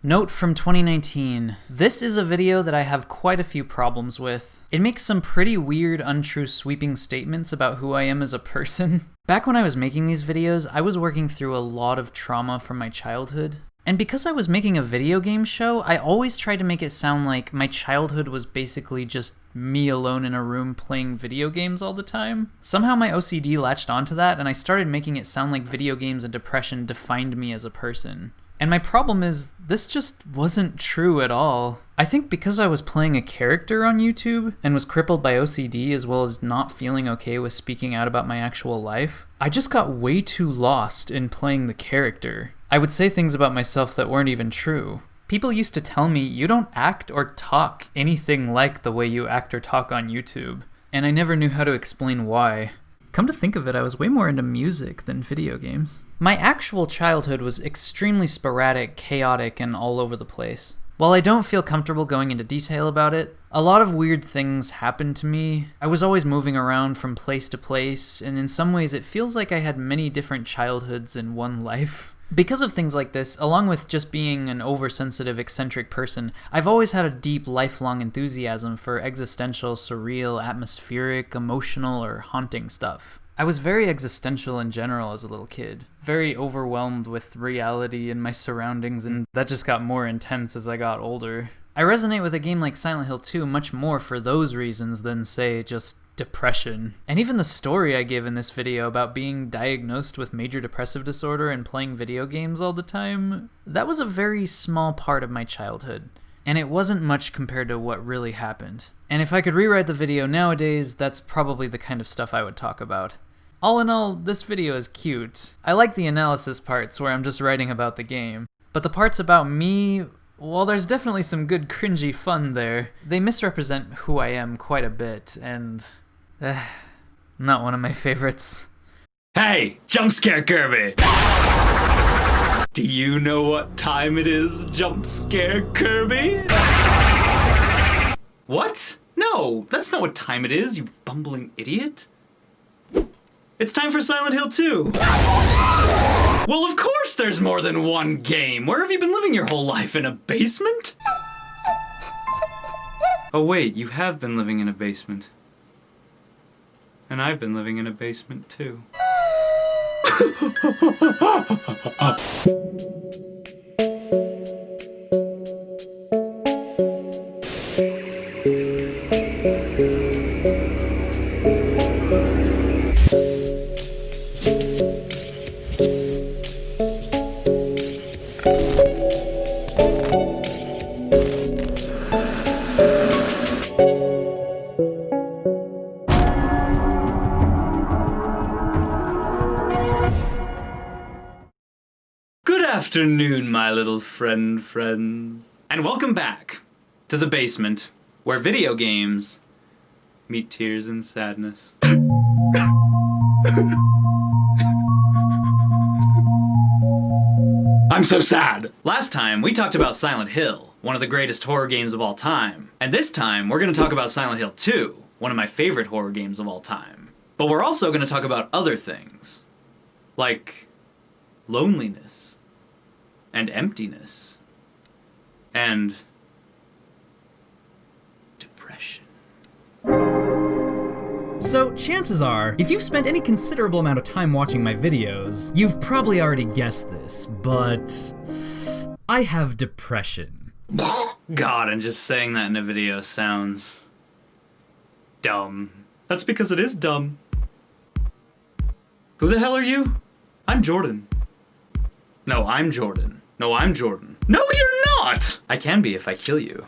Note from 2019. This is a video that I have quite a few problems with. It makes some pretty weird, untrue, sweeping statements about who I am as a person. Back when I was making these videos, I was working through a lot of trauma from my childhood. And because I was making a video game show, I always tried to make it sound like my childhood was basically just me alone in a room playing video games all the time. Somehow my OCD latched onto that, and I started making it sound like video games and depression defined me as a person. And my problem is, this just wasn't true at all. I think because I was playing a character on YouTube and was crippled by OCD as well as not feeling okay with speaking out about my actual life, I just got way too lost in playing the character. I would say things about myself that weren't even true. People used to tell me, you don't act or talk anything like the way you act or talk on YouTube. And I never knew how to explain why. Come to think of it, I was way more into music than video games. My actual childhood was extremely sporadic, chaotic, and all over the place. While I don't feel comfortable going into detail about it, a lot of weird things happened to me. I was always moving around from place to place, and in some ways it feels like I had many different childhoods in one life. Because of things like this, along with just being an oversensitive, eccentric person, I've always had a deep, lifelong enthusiasm for existential, surreal, atmospheric, emotional, or haunting stuff. I was very existential in general as a little kid, very overwhelmed with reality and my surroundings, and that just got more intense as I got older. I resonate with a game like Silent Hill 2 much more for those reasons than, say, just depression. And even the story I give in this video about being diagnosed with major depressive disorder and playing video games all the time, that was a very small part of my childhood. And it wasn't much compared to what really happened. And if I could rewrite the video nowadays, that's probably the kind of stuff I would talk about. All in all, this video is cute. I like the analysis parts where I'm just writing about the game. But the parts about me, while there's definitely some good cringy fun there, they misrepresent who I am quite a bit, and not one of my favorites. Hey, jump scare Kirby! Do you know what time it is, jump scare Kirby? What? No, that's not what time it is, you bumbling idiot. It's time for Silent Hill 2. Well, of course there's more than one game. Where have you been living your whole life? In a basement? Oh wait, you have been living in a basement. And I've been living in a basement too. Good afternoon, my little friends. And welcome back to the basement, where video games meet tears and sadness. I'm so sad! Last time, we talked about Silent Hill, one of the greatest horror games of all time. And this time, we're gonna talk about Silent Hill 2, one of my favorite horror games of all time. But we're also gonna talk about other things, like loneliness, and emptiness, and depression. So, chances are, if you've spent any considerable amount of time watching my videos, you've probably already guessed this, but I have depression. God, and just saying that in a video sounds dumb. That's because it is dumb. Who the hell are you? I'm Jordan. No, I'm Jordan. No, I'm Jordan. No, you're not! I can be if I kill you.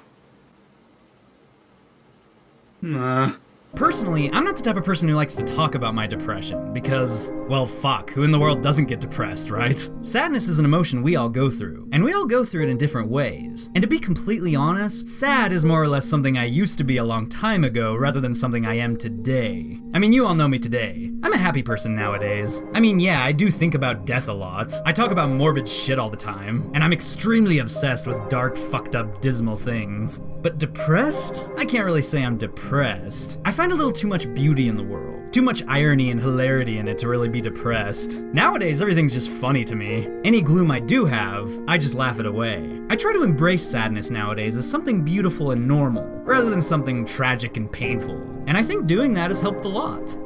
Personally, I'm not the type of person who likes to talk about my depression, because, well, fuck, who in the world doesn't get depressed, right? Sadness is an emotion we all go through, and we all go through it in different ways. And to be completely honest, sad is more or less something I used to be a long time ago, rather than something I am today. I mean, you all know me today. I'm a happy person nowadays. I mean, yeah, I do think about death a lot. I talk about morbid shit all the time, and I'm extremely obsessed with dark, fucked up, dismal things. But depressed? I can't really say I'm depressed. I find a little too much beauty in the world. Too much irony and hilarity in it to really be depressed. Nowadays, everything's just funny to me. Any gloom I do have, I just laugh it away. I try to embrace sadness nowadays as something beautiful and normal, rather than something tragic and painful. And I think doing that has helped a lot.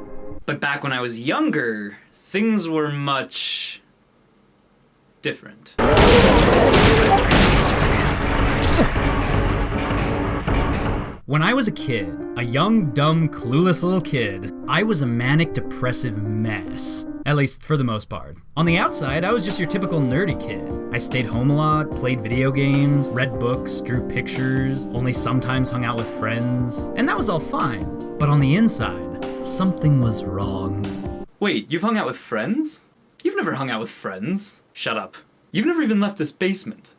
But back when I was younger, things were much different. When I was a kid, a young, dumb, clueless little kid, I was a manic depressive mess. At least for the most part. On the outside, I was just your typical nerdy kid. I stayed home a lot, played video games, read books, drew pictures, only sometimes hung out with friends, and that was all fine. But on the inside, something was wrong. Wait, you've hung out with friends? You've never hung out with friends. Shut up. You've never even left this basement.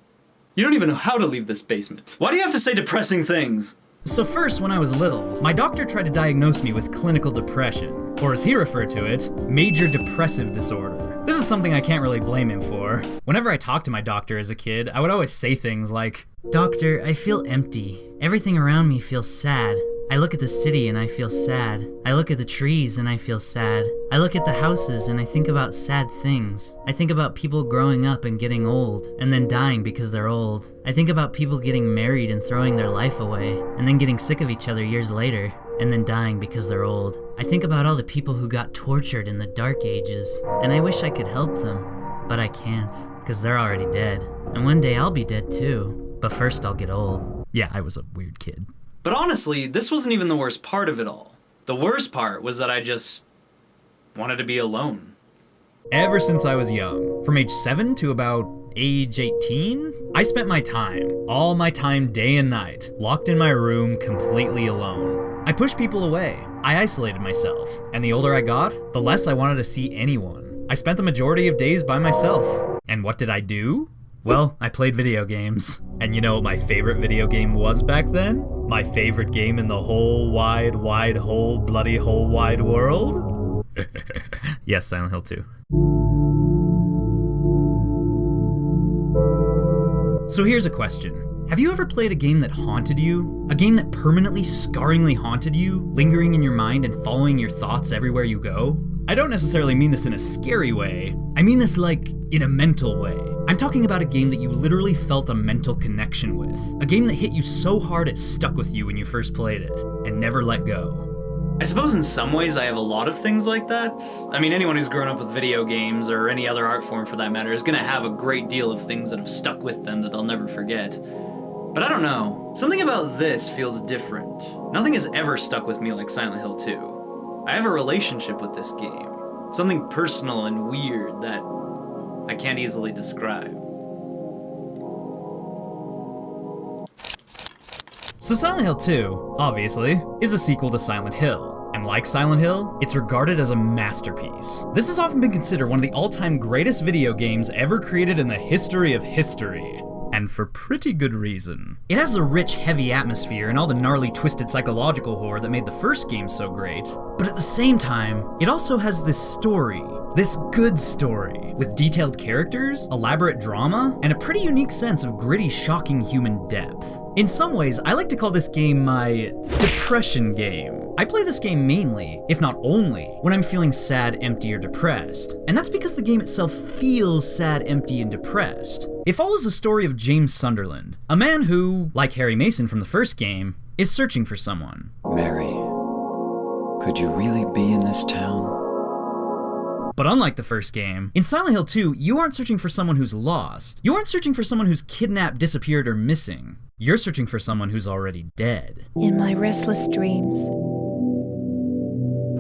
You don't even know how to leave this basement. Why do you have to say depressing things? So first, when I was little, my doctor tried to diagnose me with clinical depression, or as he referred to it, major depressive disorder. This is something I can't really blame him for. Whenever I talked to my doctor as a kid, I would always say things like, "Doctor, I feel empty. Everything around me feels sad. I look at the city and I feel sad. I look at the trees and I feel sad. I look at the houses and I think about sad things. I think about people growing up and getting old, and then dying because they're old. I think about people getting married and throwing their life away, and then getting sick of each other years later, and then dying because they're old. I think about all the people who got tortured in the Dark Ages, and I wish I could help them, but I can't, because they're already dead. And one day I'll be dead too, but first I'll get old." Yeah, I was a weird kid. But honestly, this wasn't even the worst part of it all. The worst part was that I just wanted to be alone. Ever since I was young, from age 7 to about age 18, I spent my time, all my time day and night, locked in my room completely alone. I pushed people away. I isolated myself. And the older I got, the less I wanted to see anyone. I spent the majority of days by myself. And what did I do? Well, I played video games. And you know what my favorite video game was back then? My favorite game in the whole wide bloody whole wide world? Yes, Silent Hill 2. So here's a question. Have you ever played a game that haunted you? A game that permanently, scarringly haunted you, lingering in your mind and following your thoughts everywhere you go? I don't necessarily mean this in a scary way. I mean this like, in a mental way. I'm talking about a game that you literally felt a mental connection with. A game that hit you so hard it stuck with you when you first played it, and never let go. I suppose in some ways I have a lot of things like that. I mean, anyone who's grown up with video games, or any other art form for that matter, is gonna have a great deal of things that have stuck with them that they'll never forget. But I don't know. Something about this feels different. Nothing has ever stuck with me like Silent Hill 2. I have a relationship with this game. Something personal and weird that I can't easily describe. So Silent Hill 2, obviously, is a sequel to Silent Hill. And like Silent Hill, it's regarded as a masterpiece. This has often been considered one of the all-time greatest video games ever created in the history of history. And for pretty good reason. It has the rich, heavy atmosphere and all the gnarly, twisted psychological horror that made the first game so great. But at the same time, it also has this story. This good story, with detailed characters, elaborate drama, and a pretty unique sense of gritty, shocking human depth. In some ways, I like to call this game my depression game. I play this game mainly, if not only, when I'm feeling sad, empty, or depressed. And that's because the game itself feels sad, empty, and depressed. It follows the story of James Sunderland, a man who, like Harry Mason from the first game, is searching for someone. Mary, could you really be in this town? But unlike the first game, in Silent Hill 2, you aren't searching for someone who's lost. You aren't searching for someone who's kidnapped, disappeared, or missing. You're searching for someone who's already dead. In my restless dreams,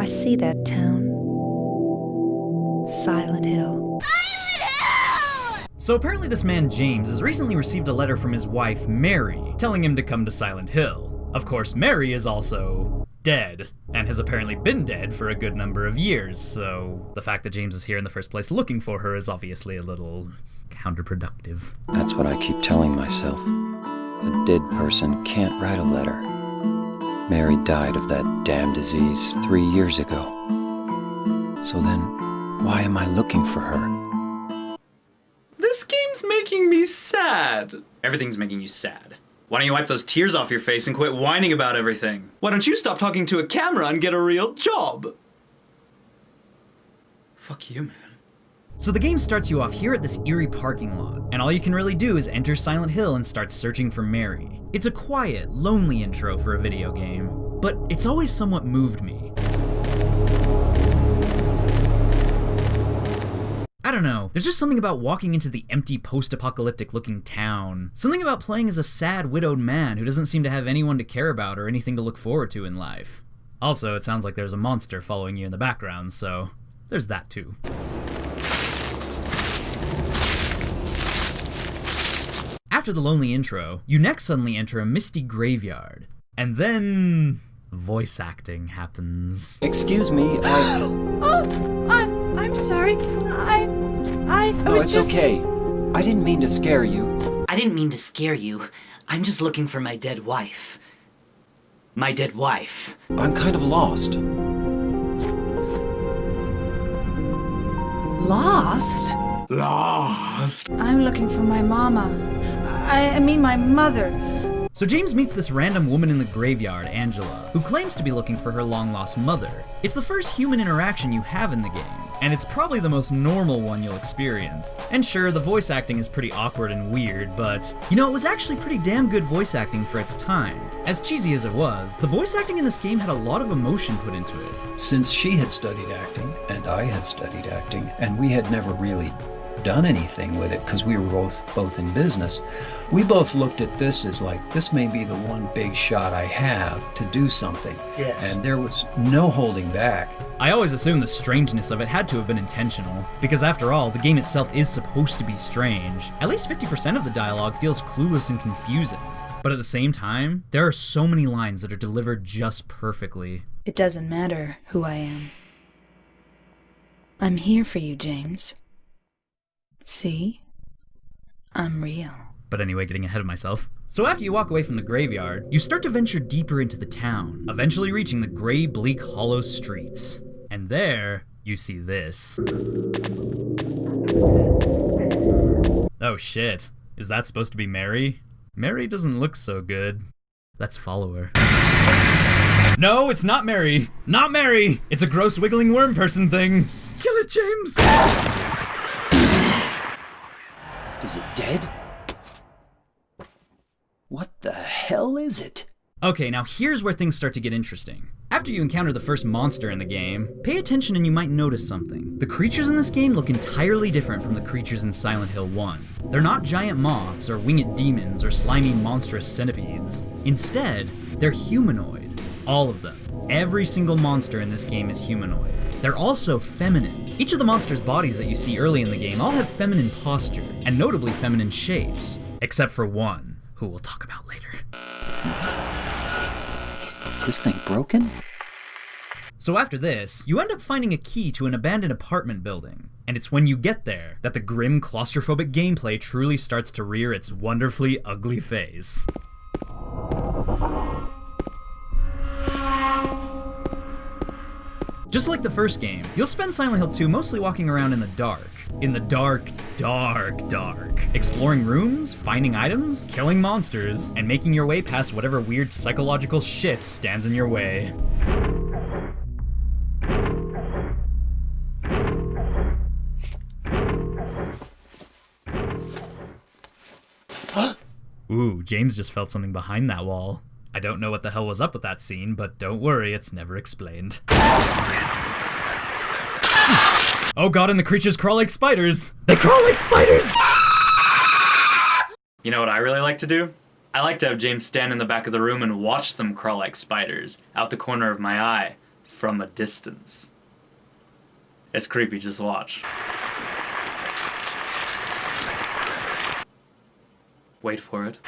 I see that town. Silent Hill. So apparently this man James has recently received a letter from his wife Mary telling him to come to Silent Hill. Of course, Mary is also dead, and has apparently been dead for a good number of years, so the fact that James is here in the first place looking for her is obviously a little counterproductive. That's what I keep telling myself. A dead person can't write a letter. Mary died of that damn disease 3 years ago. So then, why am I looking for her? This game's making me sad. Everything's making you sad. Why don't you wipe those tears off your face and quit whining about everything? Why don't you stop talking to a camera and get a real job? Fuck you, man. So the game starts you off here at this eerie parking lot, and all you can really do is enter Silent Hill and start searching for Mary. It's a quiet, lonely intro for a video game, but it's always somewhat moved me. I don't know, there's just something about walking into the empty post-apocalyptic looking town. Something about playing as a sad, widowed man who doesn't seem to have anyone to care about or anything to look forward to in life. Also, it sounds like there's a monster following you in the background, so there's that too. After the lonely intro, you next suddenly enter a misty graveyard. And then voice acting happens. Excuse me, I'm sorry. I No, was it's just... okay. I didn't mean to scare you. I didn't mean to scare you. I'm just looking for my dead wife. My dead wife. I'm kind of lost. Lost? Lost. I'm looking for my mama. I mean my mother. So James meets this random woman in the graveyard, Angela, who claims to be looking for her long-lost mother. It's the first human interaction you have in the game, and it's probably the most normal one you'll experience. And sure, the voice acting is pretty awkward and weird, but you know, it was actually pretty damn good voice acting for its time. As cheesy as it was, the voice acting in this game had a lot of emotion put into it. Since she had studied acting, and I had studied acting, and we had never really done anything with it because we were both in business, we both looked at this as like, this may be the one big shot I have to do something. Yes. And there was no holding back. I always assumed the strangeness of it had to have been intentional, because after all, the game itself is supposed to be strange. At least 50% of the dialogue feels clueless and confusing. But at the same time, there are so many lines that are delivered just perfectly. It doesn't matter who I am. I'm here for you, James. See? I'm real. But anyway, getting ahead of myself. So after you walk away from the graveyard, you start to venture deeper into the town, eventually reaching the gray, bleak, hollow streets. And there, you see this. Oh shit. Is that supposed to be Mary? Mary doesn't look so good. Let's follow her. No, it's not Mary! Not Mary! It's a gross wiggling worm person thing! Kill it, James! Is it dead? What the hell is it? Okay, now here's where things start to get interesting. After you encounter the first monster in the game, pay attention and you might notice something. The creatures in this game look entirely different from the creatures in Silent Hill 1. They're not giant moths or winged demons or slimy monstrous centipedes. Instead, they're humanoid. All of them. Every single monster in this game is humanoid. They're also feminine. Each of the monsters' bodies that you see early in the game all have feminine posture, and notably feminine shapes. Except for one, who we'll talk about later. This thing broken? So after this, you end up finding a key to an abandoned apartment building. And it's when you get there that the grim, claustrophobic gameplay truly starts to rear its wonderfully ugly face. Just like the first game, you'll spend Silent Hill 2 mostly walking around in the dark. In the dark, dark, dark. Exploring rooms, finding items, killing monsters, and making your way past whatever weird psychological shit stands in your way. Ooh, James just felt something behind that wall. I don't know what the hell was up with that scene, but don't worry, it's never explained. Oh god, and the creatures crawl like spiders! They crawl like spiders! You know what I really like to do? I like to have James stand in the back of the room and watch them crawl like spiders, out the corner of my eye, from a distance. It's creepy, just watch. Wait for it.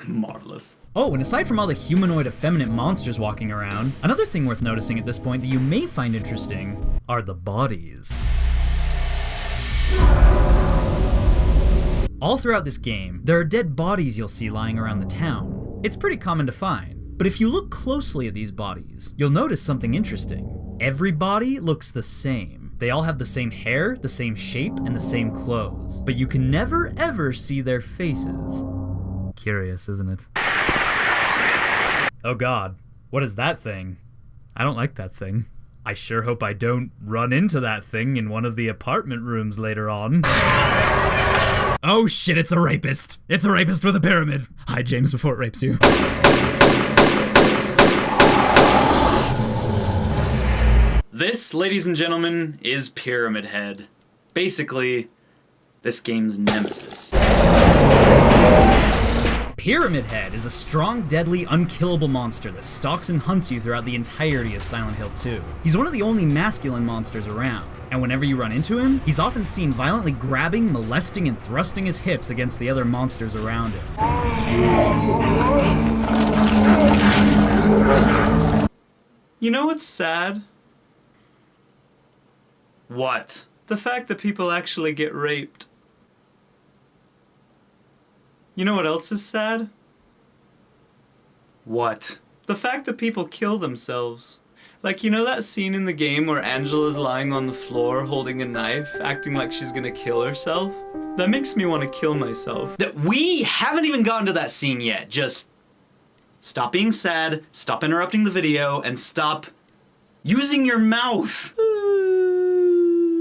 Marvelous. Oh, and aside from all the humanoid effeminate monsters walking around, another thing worth noticing at this point that you may find interesting are the bodies. All throughout this game, there are dead bodies you'll see lying around the town. It's pretty common to find, but if you look closely at these bodies, you'll notice something interesting. Every body looks the same. They all have the same hair, the same shape, and the same clothes, but you can never ever see their faces. Curious, isn't it? Oh god, what is that thing? I don't like that thing. I sure hope I don't run into that thing in one of the apartment rooms later on. Oh shit, it's a rapist! It's a rapist with a pyramid! Hide James before it rapes you. This, ladies and gentlemen, is Pyramid Head. Basically, this game's nemesis. Pyramid Head is a strong, deadly, unkillable monster that stalks and hunts you throughout the entirety of Silent Hill 2. He's one of the only masculine monsters around, and whenever you run into him, he's often seen violently grabbing, molesting, and thrusting his hips against the other monsters around him. You know what's sad? What? The fact that people actually get raped. You know what else is sad? What? The fact that people kill themselves. Like, you know that scene in the game where Angela's lying on the floor holding a knife, acting like she's gonna kill herself? That makes me want to kill myself. We haven't even gotten to that scene yet. Just stop being sad, stop interrupting the video, and stop using your mouth.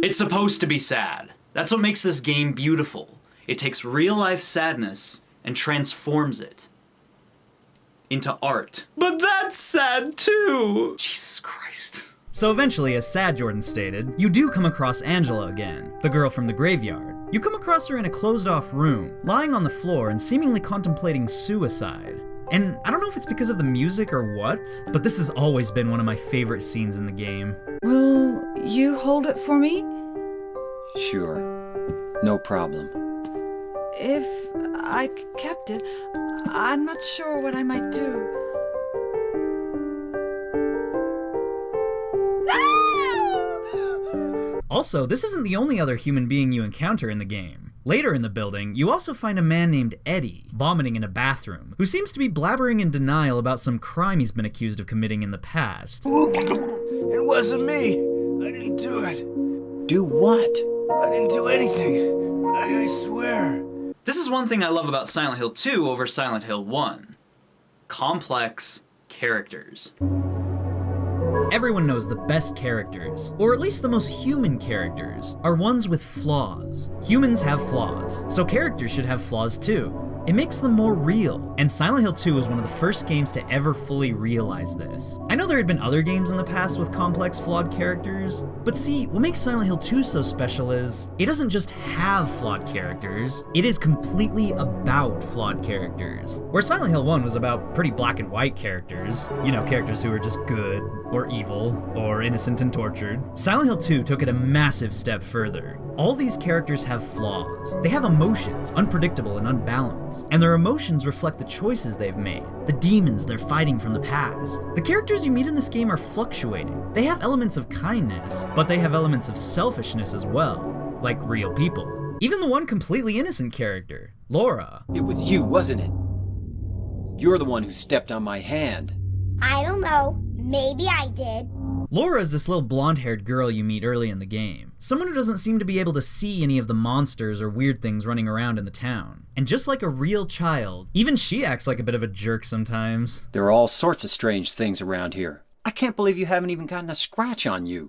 It's supposed to be sad. That's what makes this game beautiful. It takes real-life sadness and transforms it into art. But that's sad too! Jesus Christ. So eventually, as Sad Jordan stated, you do come across Angela again, the girl from the graveyard. You come across her in a closed-off room, lying on the floor and seemingly contemplating suicide. And I don't know if it's because of the music or what, but this has always been one of my favorite scenes in the game. Will you hold it for me? Sure. No problem. If I kept it, I'm not sure what I might do. No! Also, this isn't the only other human being you encounter in the game. Later in the building, you also find a man named Eddie, vomiting in a bathroom, who seems to be blabbering in denial about some crime he's been accused of committing in the past. It wasn't me. I didn't do it. Do what? I didn't do anything. I swear. This is one thing I love about Silent Hill 2 over Silent Hill 1. Complex characters. Everyone knows the best characters, or at least the most human characters, are ones with flaws. Humans have flaws, so characters should have flaws too. It makes them more real, and Silent Hill 2 was one of the first games to ever fully realize this. I know there had been other games in the past with complex, flawed characters, but see, what makes Silent Hill 2 so special is, it doesn't just have flawed characters, it is completely about flawed characters. Where Silent Hill 1 was about pretty black and white characters, you know, characters who were just good, or evil, or innocent and tortured, Silent Hill 2 took it a massive step further. All these characters have flaws. They have emotions, unpredictable and unbalanced, and their emotions reflect the choices they've made, the demons they're fighting from the past. The characters you meet in this game are fluctuating. They have elements of kindness, but they have elements of selfishness as well, like real people. Even the one completely innocent character, Laura. It was you, wasn't it? You're the one who stepped on my hand. I don't know. Maybe I did. Laura is this little blonde-haired girl you meet early in the game. Someone who doesn't seem to be able to see any of the monsters or weird things running around in the town. And just like a real child, even she acts like a bit of a jerk sometimes. There are all sorts of strange things around here. I can't believe you haven't even gotten a scratch on you.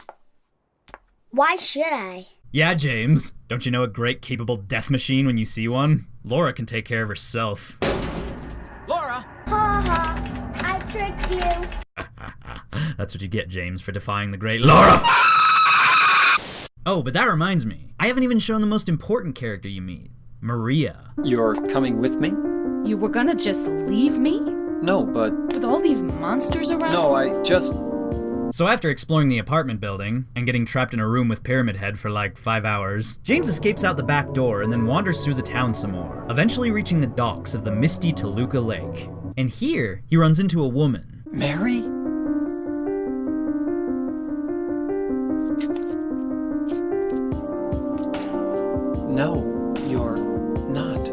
Why should I? Yeah, James. Don't you know a great capable death machine when you see one? Laura can take care of herself. Laura! Ha ha! I tricked you. That's what you get, James, for defying the great Laura! Oh, but that reminds me. I haven't even shown the most important character you meet. Maria. You're coming with me? You were gonna just leave me? No, but... With all these monsters around? No, I just... So after exploring the apartment building, and getting trapped in a room with Pyramid Head for like 5 hours, James escapes out the back door and then wanders through the town some more, eventually reaching the docks of the misty Toluca Lake. And here, he runs into a woman. Mary? No, you're not.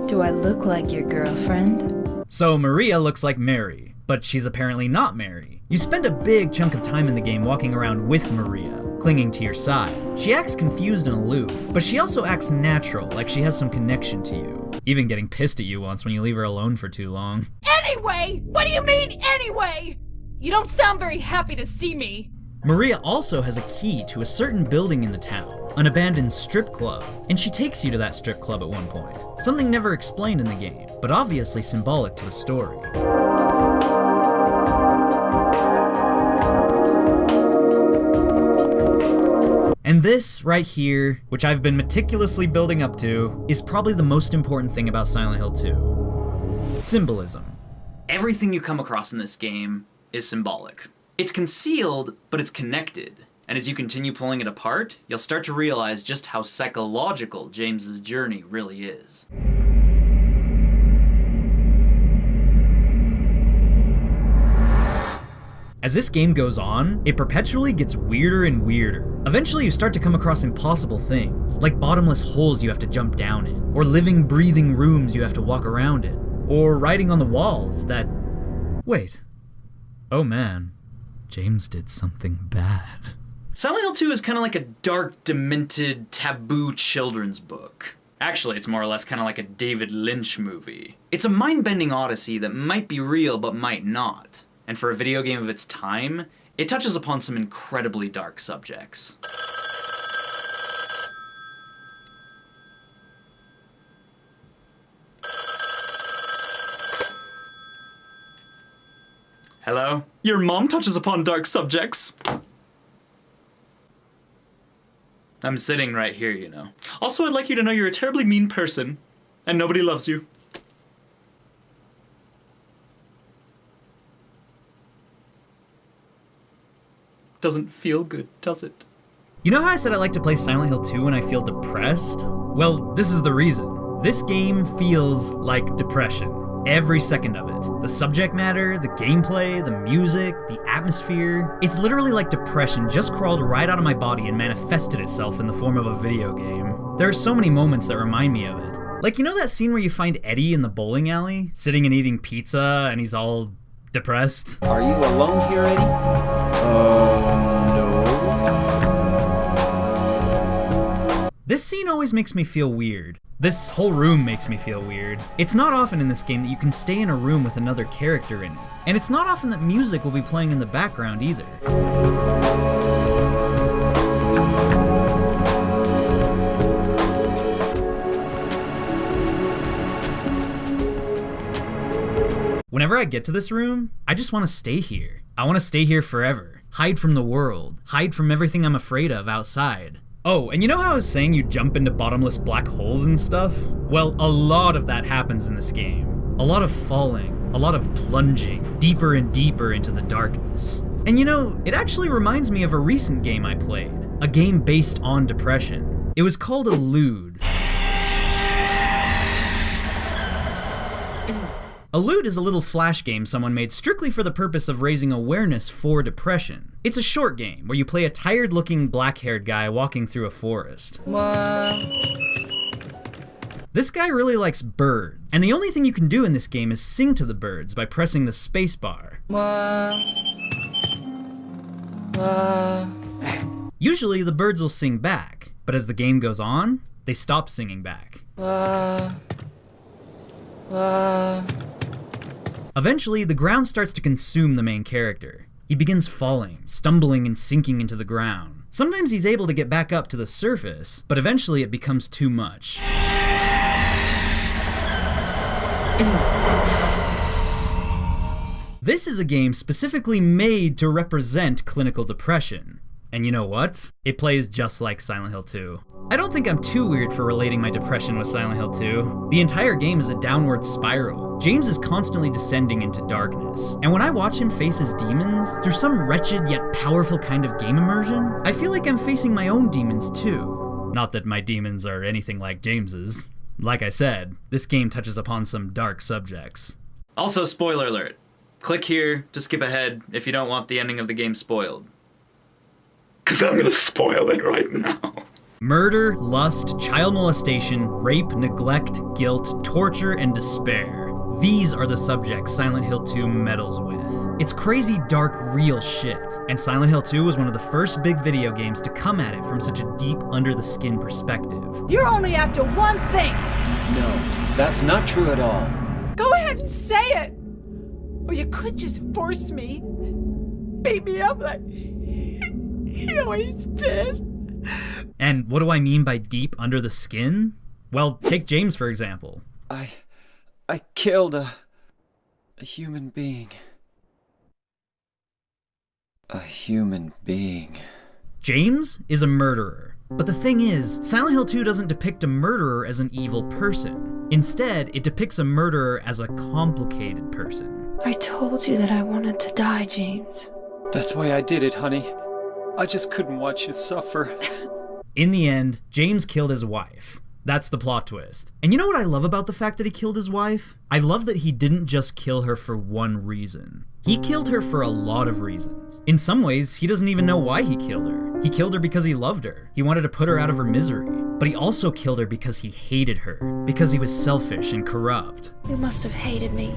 Do I look like your girlfriend? So Maria looks like Mary, but she's apparently not Mary. You spend a big chunk of time in the game walking around with Maria, clinging to your side. She acts confused and aloof, but she also acts natural, like she has some connection to you. Even getting pissed at you once when you leave her alone for too long. Anyway! What do you mean, anyway? You don't sound very happy to see me. Maria also has a key to a certain building in the town, an abandoned strip club, and she takes you to that strip club at one point. Something never explained in the game, but obviously symbolic to the story. And this, right here, which I've been meticulously building up to, is probably the most important thing about Silent Hill 2. Symbolism. Everything you come across in this game is symbolic. It's concealed, but it's connected. And as you continue pulling it apart, you'll start to realize just how psychological James's journey really is. As this game goes on, it perpetually gets weirder and weirder. Eventually you start to come across impossible things, like bottomless holes you have to jump down in, or living, breathing rooms you have to walk around in, or writing on the walls that... Wait. Oh man, James did something bad. Silent Hill 2 is kind of like a dark, demented, taboo children's book. Actually, it's more or less kind of like a David Lynch movie. It's a mind-bending odyssey that might be real but might not. And for a video game of its time, it touches upon some incredibly dark subjects. Hello? Your mom touches upon dark subjects. I'm sitting right here, you know. Also, I'd like you to know you're a terribly mean person, and nobody loves you. Doesn't feel good, does it? You know how I said I like to play Silent Hill 2 when I feel depressed? Well, this is the reason. This game feels like depression. Every second of it. The subject matter, the gameplay, the music, the atmosphere. It's literally like depression just crawled right out of my body and manifested itself in the form of a video game. There are so many moments that remind me of it. Like, you know that scene where you find Eddie in the bowling alley? Sitting and eating pizza and he's all depressed? Are you alone here, Eddie? No. This scene always makes me feel weird. This whole room makes me feel weird. It's not often in this game that you can stay in a room with another character in it. And it's not often that music will be playing in the background either. Whenever I get to this room, I just want to stay here. I want to stay here forever. Hide from the world. Hide from everything I'm afraid of outside. Oh, and you know how I was saying you jump into bottomless black holes and stuff? Well, a lot of that happens in this game. A lot of falling, a lot of plunging, deeper and deeper into the darkness. And you know, it actually reminds me of a recent game I played. A game based on depression. It was called Elude. Elude is a little flash game someone made strictly for the purpose of raising awareness for depression. It's a short game where you play a tired-looking black-haired guy walking through a forest. This guy really likes birds, and the only thing you can do in this game is sing to the birds by pressing the space bar. Usually the birds will sing back, but as the game goes on, they stop singing back. Eventually, the ground starts to consume the main character. He begins falling, stumbling and sinking into the ground. Sometimes he's able to get back up to the surface, but eventually it becomes too much. This is a game specifically made to represent clinical depression. And you know what? It plays just like Silent Hill 2. I don't think I'm too weird for relating my depression with Silent Hill 2. The entire game is a downward spiral. James is constantly descending into darkness. And when I watch him face his demons, through some wretched yet powerful kind of game immersion, I feel like I'm facing my own demons too. Not that my demons are anything like James's. Like I said, this game touches upon some dark subjects. Also, spoiler alert. Click here to skip ahead if you don't want the ending of the game spoiled. 'Cause I'm gonna spoil it right now. Murder, lust, child molestation, rape, neglect, guilt, torture, and despair. These are the subjects Silent Hill 2 meddles with. It's crazy, dark, real shit, and Silent Hill 2 was one of the first big video games to come at it from such a deep, under-the-skin perspective. You're only after one thing! No, that's not true at all. Go ahead and say it! Or you could just force me. Beat me up like he always did. And what do I mean by deep under the skin? Well, take James for example. I killed a human being. A human being. James is a murderer. But the thing is, Silent Hill 2 doesn't depict a murderer as an evil person. Instead, it depicts a murderer as a complicated person. I told you that I wanted to die, James. That's why I did it, honey. I just couldn't watch you suffer. In the end, James killed his wife. That's the plot twist. And you know what I love about the fact that he killed his wife? I love that he didn't just kill her for one reason. He killed her for a lot of reasons. In some ways, he doesn't even know why he killed her. He killed her because he loved her. He wanted to put her out of her misery. But he also killed her because he hated her. Because he was selfish and corrupt. You must have hated me.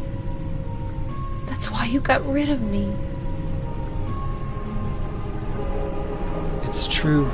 That's why you got rid of me. It's true.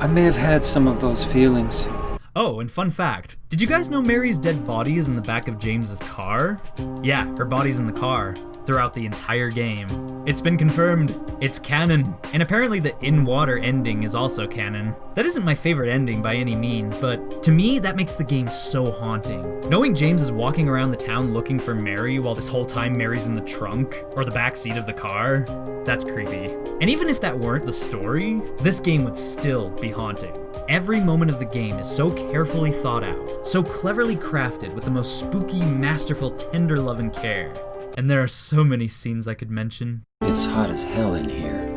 I may have had some of those feelings. Oh, and fun fact, did you guys know Mary's dead body is in the back of James's car? Yeah, her body's in the car throughout the entire game. It's been confirmed, it's canon. And apparently the in-water ending is also canon. That isn't my favorite ending by any means, but to me, that makes the game so haunting. Knowing James is walking around the town looking for Mary while this whole time Mary's in the trunk or the back seat of the car, that's creepy. And even if that weren't the story, this game would still be haunting. Every moment of the game is so carefully thought out, so cleverly crafted with the most spooky, masterful, tender love and care. And there are so many scenes I could mention. It's hot as hell in here.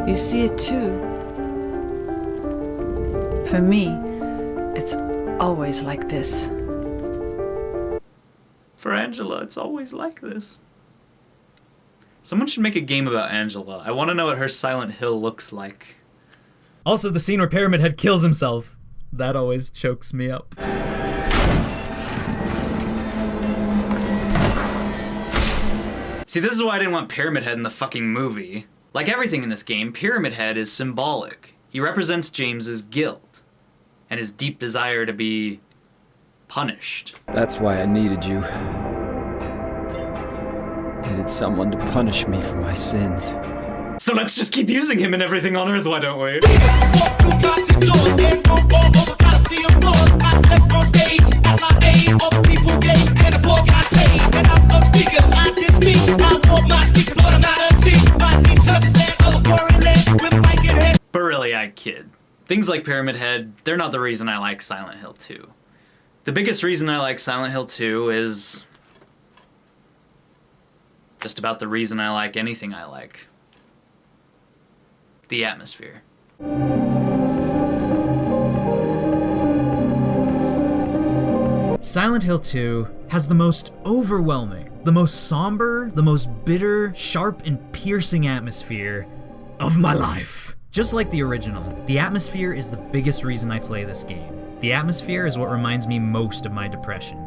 You see it too. For me, it's always like this. For Angela, it's always like this. Someone should make a game about Angela. I want to know what her Silent Hill looks like. Also, the scene where Pyramid Head kills himself. That always chokes me up. See, this is why I didn't want Pyramid Head in the fucking movie. Like everything in this game, Pyramid Head is symbolic. He represents James's guilt and his deep desire to be punished. That's why I needed you. Needed someone to punish me for my sins. So let's just keep using him in everything on Earth, why don't we? But really, I kid. Things like Pyramid Head, they're not the reason I like Silent Hill 2. The biggest reason I like Silent Hill 2 is just about the reason I like anything I like. The atmosphere. Silent Hill 2 has the most overwhelming, the most somber, the most bitter, sharp, and piercing atmosphere of my life. Just like the original, the atmosphere is the biggest reason I play this game. The atmosphere is what reminds me most of my depression.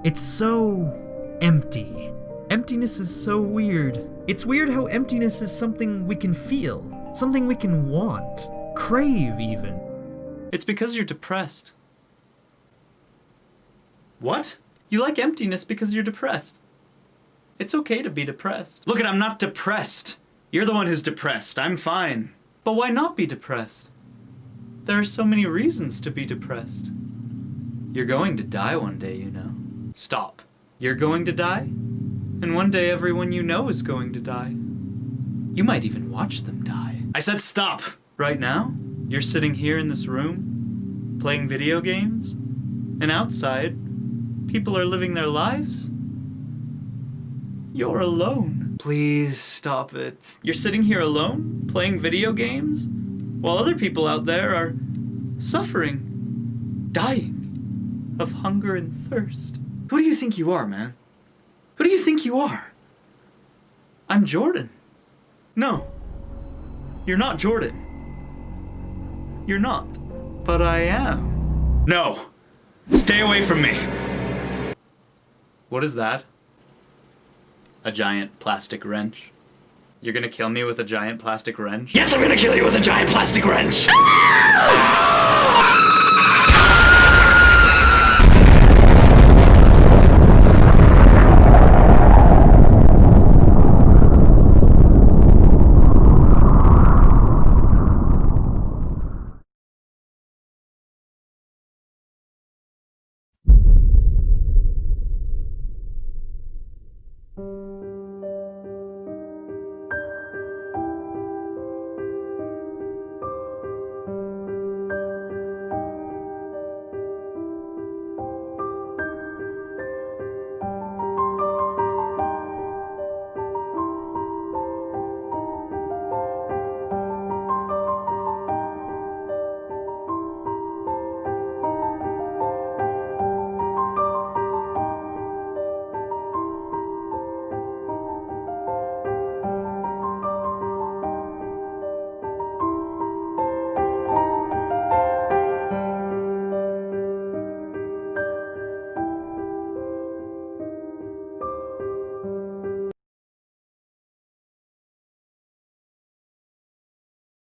It's so empty. Emptiness is so weird. It's weird how emptiness is something we can feel, something we can want, crave even. It's because you're depressed. What? You like emptiness because you're depressed. It's okay to be depressed. Look, I'm not depressed. You're the one who's depressed. I'm fine. But why not be depressed? There are so many reasons to be depressed. You're going to die one day, you know. Stop. You're going to die? And one day everyone you know is going to die. You might even watch them die. I said stop! Right now, you're sitting here in this room, playing video games, and outside, people are living their lives. You're alone. Please stop it. You're sitting here alone, playing video games, while other people out there are suffering, dying of hunger and thirst. Who do you think you are, man? Who do you think you are? I'm Jordan. No. You're not Jordan. You're not. But I am. No. Stay away from me. What is that? A giant plastic wrench? You're gonna kill me with a giant plastic wrench? Yes, I'm gonna kill you with a giant plastic wrench!